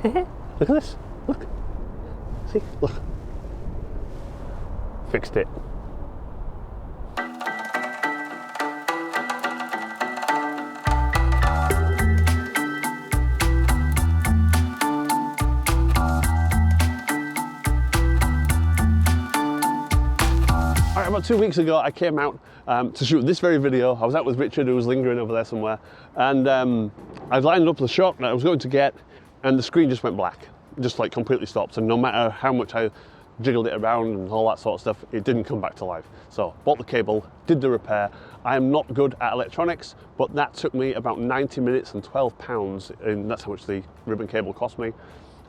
Look at this. Look. See? Look. Fixed it. About 2 weeks ago, I came out to shoot this very video. I was out with Richard, who was lingering over there somewhere, and I lined up the shot that I was going to get, and the screen just went black, just like completely stopped. And no matter how much I jiggled it around and all that sort of stuff, it didn't come back to life. So bought the cable, did the repair. I am not good at electronics, but that took me about 90 minutes and £12, and that's how much the ribbon cable cost me,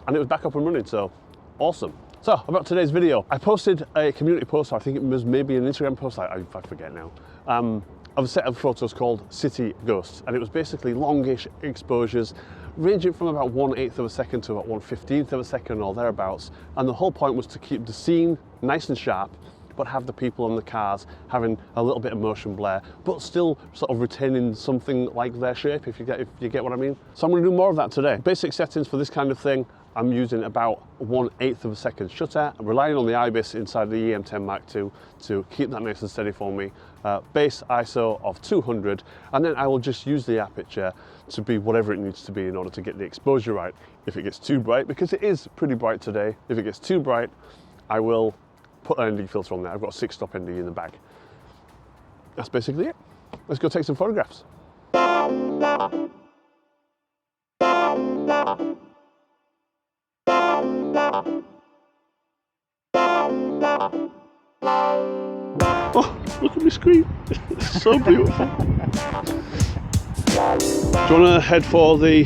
and it was back up and running. So awesome. So, about today's video, I posted a community post, I think it was maybe an Instagram post, I forget now, of a set of photos called City Ghosts, and it was basically longish exposures, ranging from about 1/8 of a second to about 1/15 of a second or thereabouts, and the whole point was to keep the scene nice and sharp, but have the people on the cars having a little bit of motion blur, but still sort of retaining something like their shape, if you get what I mean. So I'm going to do more of that today. Basic settings for this kind of thing, I'm using about 1/8 of a second shutter. I'm relying on the IBIS inside the EM10 Mark II to keep that nice and steady for me. Base ISO of 200, and then I will just use the aperture to be whatever it needs to be in order to get the exposure right. If it gets too bright, because it is pretty bright today, if it gets too bright, I will put an ND filter on there. I've got a 6-stop ND in the bag. That's basically it. Let's go take some photographs. Oh, look at my screen. It's so beautiful. Do you want to head for the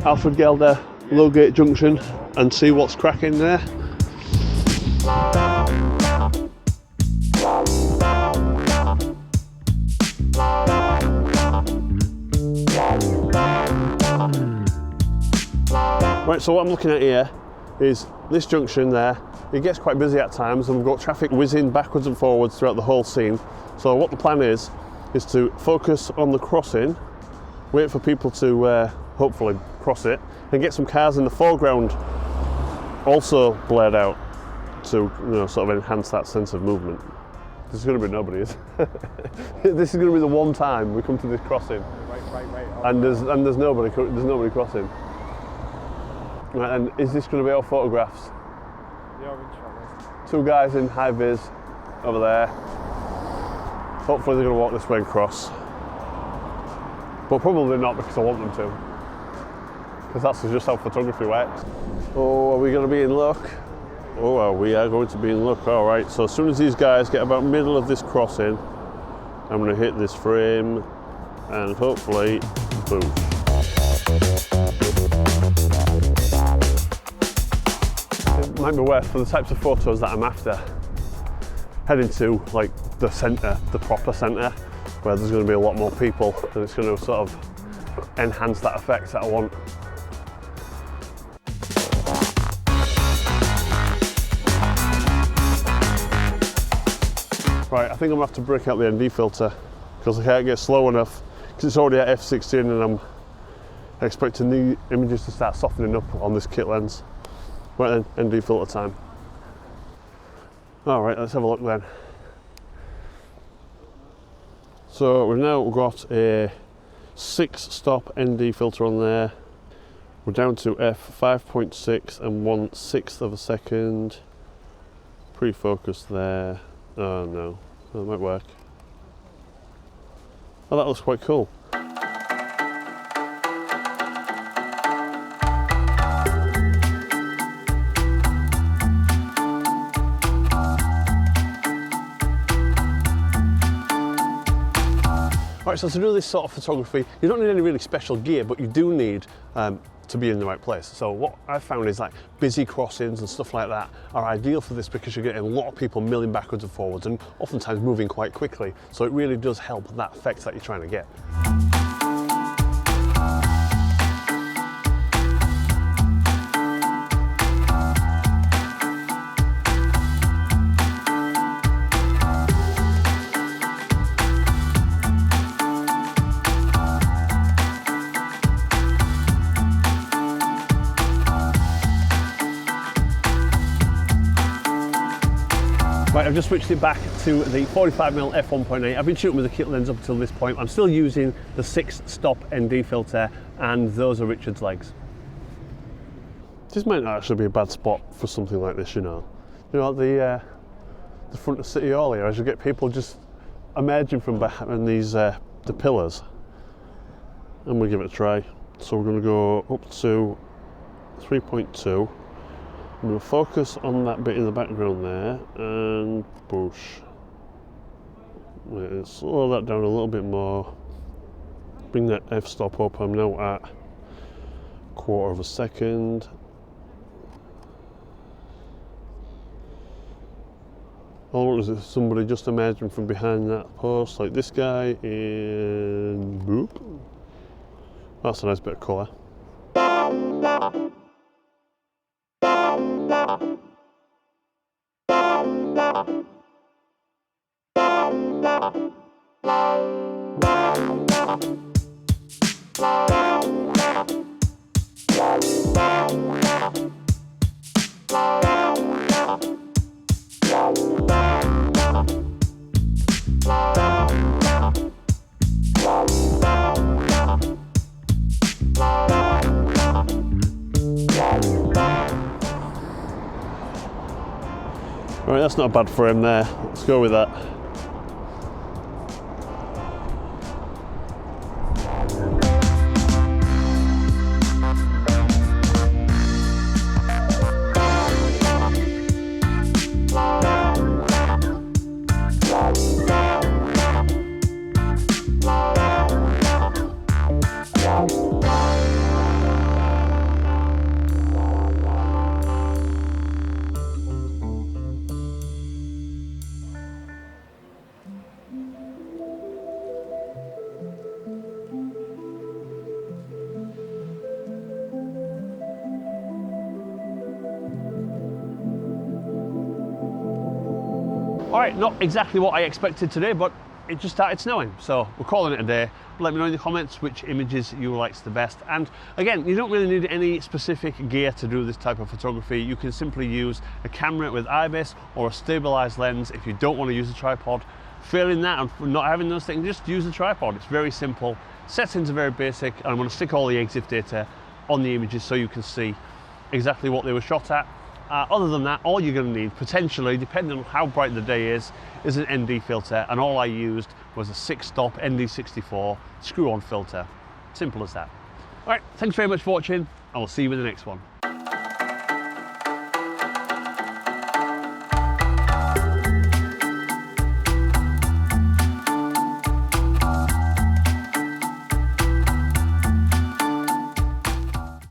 Alfred Gelder Lowgate Junction and see what's cracking there? Right, so what I'm looking at here is this junction there. It gets quite busy at times, and we've got traffic whizzing backwards and forwards throughout the whole scene. So what the plan is to focus on the crossing, wait for people to hopefully cross it, and get some cars in the foreground also blared out to, you know, sort of enhance that sense of movement. There's going to be nobody, is this is going to be the one time we come to this crossing, and there's nobody crossing. Right, and is this going to be our photographs? The orange one. Two guys in high vis over there. Hopefully they're going to walk this way and cross. But probably not, because I want them to. Because that's just how photography works. Oh, are we going to be in luck? Oh, we are going to be in luck. All right, so as soon as these guys get about middle of this crossing, I'm going to hit this frame and hopefully, boom. It might be worth, for the types of photos that I'm after, heading to like the centre, the proper centre, where there's going to be a lot more people, and it's going to sort of enhance that effect that I want. Right, I think I'm going to have to break out the ND filter, because I can't get slow enough, because it's already at f16 and I'm expecting the images to start softening up on this kit lens. Right then, ND filter time. All right, let's have a look then. So we've now got a 6-stop ND filter on there. We're down to f5.6 and 1/6 of a second. Pre-focus there. Oh no, that might work. Oh, that looks quite cool. Right, so to do this sort of photography, you don't need any really special gear, but you do need to be in the right place. So what I've found is like busy crossings and stuff like that are ideal for this, because you're getting a lot of people milling backwards and forwards and oftentimes moving quite quickly. So it really does help that effect that you're trying to get. Right, I've just switched it back to the 45mm f1.8. I've been shooting with the kit lens up until this point. I'm still using the 6-stop ND filter, and those are Richard's legs. This might not actually be a bad spot for something like this, you know. You know, the front of City Hall here, as you get people just emerging from behind these the pillars. And we'll give it a try. So we're going to go up to 3.2. I'm going to focus on that bit in the background there and push. Right, slow that down a little bit more. Bring that f-stop up. I'm now at 1/4 of a second. All I want is somebody just emerging from behind that post, like this guy, and boop. That's a nice bit of colour. Right, that's not a bad frame there. Let's go with that. All right, not exactly what I expected today, but it just started snowing, so we're calling it a day. Let me know in the comments which images you liked the best. And again, you don't really need any specific gear to do this type of photography. You can simply use a camera with IBIS or a stabilized lens if you don't want to use a tripod. Failing that and not having those things, just use a tripod. It's very simple. Settings are very basic, and I'm going to stick all the EXIF data on the images so you can see exactly what they were shot at. Other than that, all you're going to need, potentially, depending on how bright the day is an ND filter, and all I used was a 6-stop ND64 screw-on filter. Simple as that. All right, thanks very much for watching, and I'll see you in the next one.